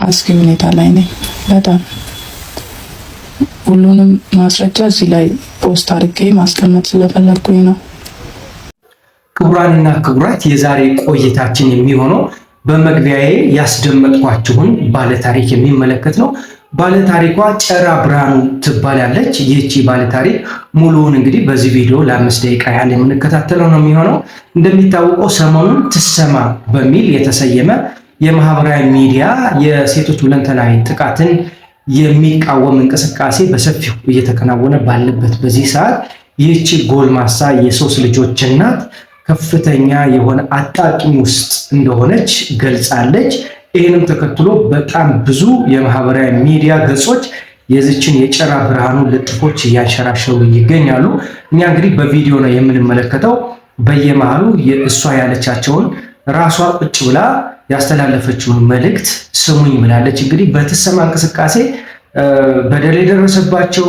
አስጊ ሁኔታ ላይ ነኝ በጣም። ሁሉንም ማስረጃ እዚህ ላይ ፖስት አድርጌ ማስቀመጥ ስለፈለኩኝ ነው። ክቡራንና ክቡራት የዛሬ ቆይታችን የሚሆነው በመግቢያዬ ያስደመጥኳችሁን ባለታሪክ የሚመለከት ነው። ባለታሪኳ ጨራ ብርሃኑ ትባላለች። ይህቺ ባለታሪክ ሙሉውን እንግዲህ በዚህ ቪዲዮ ለ5 ደቂቃ ያህል የምንከታተለው ነው የሚሆነው። እንደሚታወቀው ሰሞኑን ትሰማ በሚል የተሰየመ የማህበራዊ ሚዲያ የሴቶች ሁለንተናዊ ጥቃትን የሚቃወም እንቅስቃሴ በሰፊው እየተከናወነ ባለበት በዚህ ሰዓት ይህቺ ጎልማሳ የ3 ልጆች እናት ከፍተኛ የሆነ አጣብቂኝ ውስጥ እንደሆነች ገልጻለች። ይህንም ተከትሎ በጣም ብዙ የማህበራዊ ሚዲያ ገጾች የዚችን የጨራ ብርሃኑ ልጥፎች እያንሸራሸሩ ይገኛሉ። እኛ እንግዲህ በቪዲዮ ነው የምንመለከተው። በየመሃሉ እሷ ያለቻቸውን ራሷ ቁጭ ብላ ያስተላለፈችውን መልእክት ስሙኝ ብላለች። እንግዲህ በትሰማ እንቅስቃሴ በደል የደረሰባቸው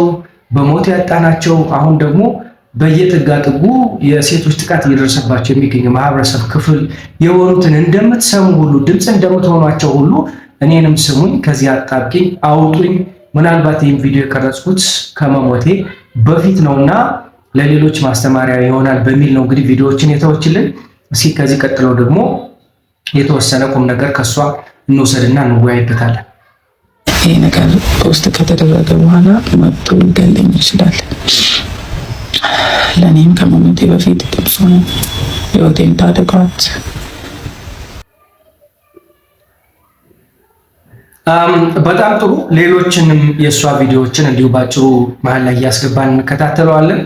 በሞት ያጣናቸው አሁን ደግሞ በየጥጋጥጉ የሴቶች ጥቃት እየደረሰባቸው የሚገኙ ማህበረሰብ ክፍል የሆኑትን እንደምትሰሙ ሁሉ ድምፅ እንደምትሆኗቸው ሁሉ እኔንም ስሙኝ፣ ከዚህ አጣብቂኝ አውጡኝ። ምናልባት ይህን ቪዲዮ የቀረጽኩት ከመሞቴ በፊት ነውና ለሌሎች ማስተማሪያ ይሆናል በሚል ነው እንግዲህ ቪዲዮዎችን የተወችልን። እስኪ ከዚህ ቀጥለው ደግሞ የተወሰነ ቁም ነገር ከሷ እንወሰድና እንወያይበታለን። ይሄ ነገር ፖስት ከተደረገ በኋላ መጥቶ ሊገለኝ ይችላል። ለእኔም ከመሞቴ በፊት ድምፁ ነው ህይወቴን ታደጓት። በጣም ጥሩ። ሌሎችንም የእሷ ቪዲዮዎችን እንዲሁ ባጭሩ መሀል ላይ እያስገባን እንከታተለዋለን።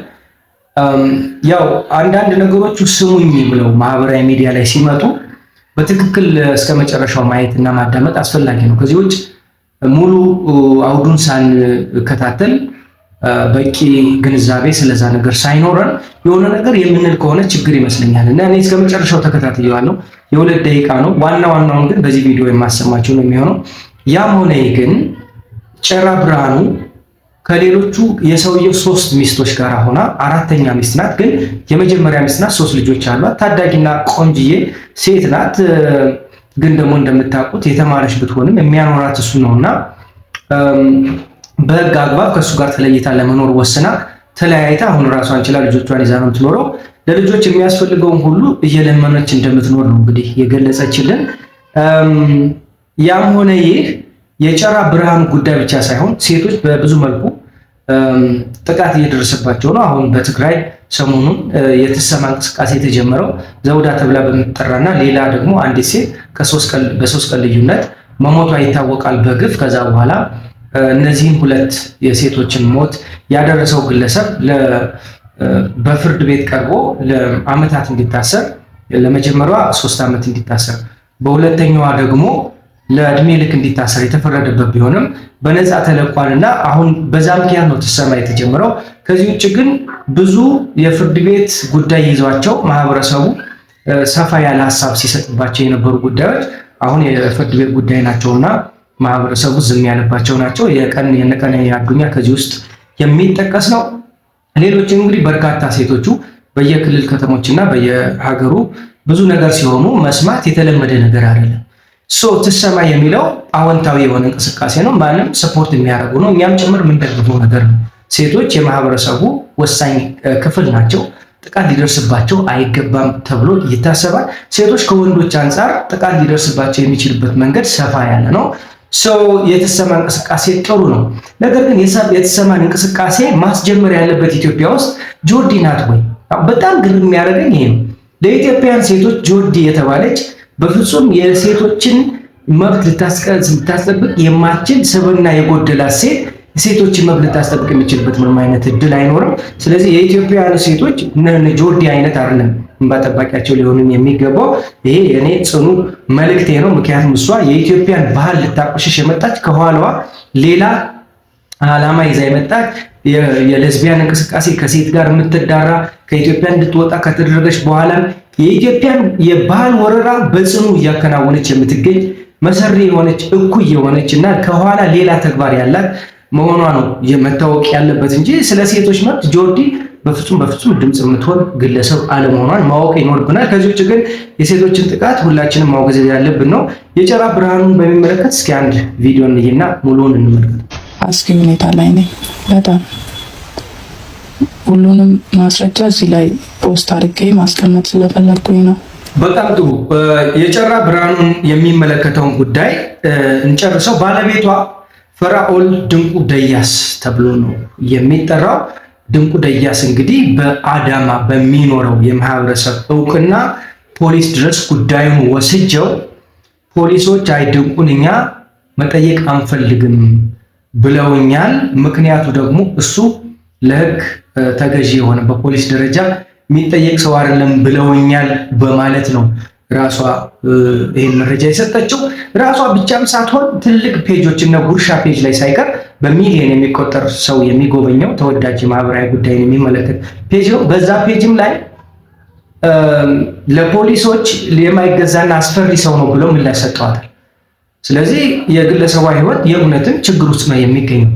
ያው አንዳንድ ነገሮቹ ስሙኝ ብለው ማህበራዊ ሚዲያ ላይ ሲመጡ በትክክል እስከ መጨረሻው ማየት እና ማዳመጥ አስፈላጊ ነው። ከዚህ ውጭ ሙሉ አውዱን ሳንከታተል በቂ ግንዛቤ ስለዛ ነገር ሳይኖረን የሆነ ነገር የምንል ከሆነ ችግር ይመስለኛል እና እኔ እስከ መጨረሻው ተከታትየዋለሁ። የ2 ደቂቃ ነው። ዋናውን ግን በዚህ ቪዲዮ የማሰማቸው ነው የሚሆነው። ያም ሆነ ግን ጨራ ብርሃኑ ከሌሎቹ የሰውየው 3 ሚስቶች ጋር ሆና 4ኛ ሚስት ናት። ግን የመጀመሪያ ሚስት ናት። 3 ልጆች አሏት። ታዳጊና ቆንጅዬ ሴት ናት። ግን ደግሞ እንደምታውቁት የተማረች ብትሆንም የሚያኖራት እሱ ነውና በህግ አግባብ ከእሱ ጋር ተለይታ ለመኖር ወስና ተለያይታ አሁን ራሷን ችላ ልጆቿን ይዛ ነው የምትኖረው። ለልጆች የሚያስፈልገውን ሁሉ እየለመነች እንደምትኖር ነው እንግዲህ የገለጸችልን። ያም ሆነ ይህ የጨራ ብርሃኑ ጉዳይ ብቻ ሳይሆን ሴቶች በብዙ መልኩ ጥቃት እየደረሰባቸው ነው። አሁን በትግራይ ሰሞኑን የትሰማ እንቅስቃሴ የተጀመረው ዘውዳ ተብላ በምትጠራና ሌላ ደግሞ አንዲት ሴት በ3 ቀን ልዩነት መሞቷ ይታወቃል በግፍ። ከዛ በኋላ እነዚህን 2 የሴቶችን ሞት ያደረሰው ግለሰብ በፍርድ ቤት ቀርቦ ለዓመታት እንዲታሰር፣ ለመጀመሪያዋ 3 ዓመት እንዲታሰር፣ በሁለተኛዋ ደግሞ ለእድሜ ልክ እንዲታሰር የተፈረደበት ቢሆንም በነፃ ተለቋልና አሁን በዛ ምክንያት ነው ትሰማ የተጀመረው። ከዚህ ውጭ ግን ብዙ የፍርድ ቤት ጉዳይ ይዟቸው ማህበረሰቡ ሰፋ ያለ ሀሳብ ሲሰጥባቸው የነበሩ ጉዳዮች አሁን የፍርድ ቤት ጉዳይ ናቸውና ማህበረሰቡ ዝም ያለባቸው ናቸው። የነቀነ አዱኛ ከዚህ ውስጥ የሚጠቀስ ነው። ሌሎች እንግዲህ በርካታ ሴቶቹ በየክልል ከተሞችና በየሀገሩ ብዙ ነገር ሲሆኑ መስማት የተለመደ ነገር አይደለም። ትሰማ የሚለው አዎንታዊ የሆነ እንቅስቃሴ ነው። ማንም ሰፖርት የሚያደርጉ ነው። እኛም ጭምር የምንደግፈው ነገር ነው። ሴቶች የማህበረሰቡ ወሳኝ ክፍል ናቸው። ጥቃት ሊደርስባቸው አይገባም ተብሎ ይታሰባል። ሴቶች ከወንዶች አንጻር ጥቃት ሊደርስባቸው የሚችልበት መንገድ ሰፋ ያለ ነው። የተሰማ እንቅስቃሴ ጥሩ ነው። ነገር ግን የተሰማን እንቅስቃሴ ማስጀመር ያለበት ኢትዮጵያ ውስጥ ጆርዲ ናት ወይ? በጣም ግርም የሚያደርገኝ ይሄ ነው። ለኢትዮጵያን ሴቶች ጆርዲ የተባለች በፍጹም የሴቶችን መብት ልታስጠብቅ የማትችል ስብዕና የጎደላት ሴት የሴቶችን መብት ልታስጠብቅ የሚችልበት ምንም አይነት እድል አይኖርም። ስለዚህ የኢትዮጵያውያን ሴቶች ጆርዲ አይነት አይደለም እንባ ጠባቂያቸው ሊሆኑ የሚገባው። ይሄ እኔ ጽኑ መልእክቴ ነው። ምክንያቱም እሷ የኢትዮጵያን ባህል ልታቆሽሽ የመጣች ከኋላዋ ሌላ ዓላማ ይዛ የመጣች የሌዝቢያን እንቅስቃሴ ከሴት ጋር የምትዳራ ከኢትዮጵያ እንድትወጣ ከተደረገች በኋላ የኢትዮጵያን የባህል ወረራ በጽኑ እያከናወነች የምትገኝ መሰሪ የሆነች እኩይ የሆነች እና ከኋላ ሌላ ተግባር ያላት መሆኗ ነው መታወቅ ያለበት እንጂ ስለ ሴቶች መብት ጆርዲ በፍጹም ድምፅ የምትሆን ግለሰብ አለመሆኗን ማወቅ ይኖርብናል። ከዚህ ውጭ ግን የሴቶችን ጥቃት ሁላችንም ማውገዝ ያለብን ነው። የጨራ ብርሃኑን በሚመለከት እስኪ አንድ ቪዲዮ እንይና ሙሉውን እንመልከት። አስጊ ሁኔታ ላይ ነኝ በጣም ሁሉንም ማስረጃ እዚህ ላይ ፖስት አድርጌ ማስቀመጥ ስለፈለኩኝ ነው። በጣም ጥሩ። የጨራ ብርሃኑን የሚመለከተውን ጉዳይ እንጨርሰው። ባለቤቷ ፈራኦል ድንቁ ደያስ ተብሎ ነው የሚጠራው። ድንቁ ደያስ እንግዲህ በአዳማ በሚኖረው የማህበረሰብ እውቅና ፖሊስ ድረስ ጉዳዩን ወስጀው ፖሊሶች አይ ድንቁን እኛ መጠየቅ አንፈልግም ብለውኛል፣ ምክንያቱ ደግሞ እሱ ለሕግ ተገዢ የሆነ በፖሊስ ደረጃ የሚጠየቅ ሰው አይደለም ብለውኛል በማለት ነው ራሷ ይህን መረጃ የሰጠችው። ራሷ ብቻም ሳትሆን ትልቅ ፔጆች እና ጉርሻ ፔጅ ላይ ሳይቀር በሚሊዮን የሚቆጠር ሰው የሚጎበኘው ተወዳጅ ማህበራዊ ጉዳይን የሚመለከት ፔጅ ነው። በዛ ፔጅም ላይ ለፖሊሶች የማይገዛና አስፈሪ ሰው ነው ብለው ምላሽ ሰጥተዋታል። ስለዚህ የግለሰቧ ህይወት የእውነትም ችግር ውስጥ ነው የሚገኘው።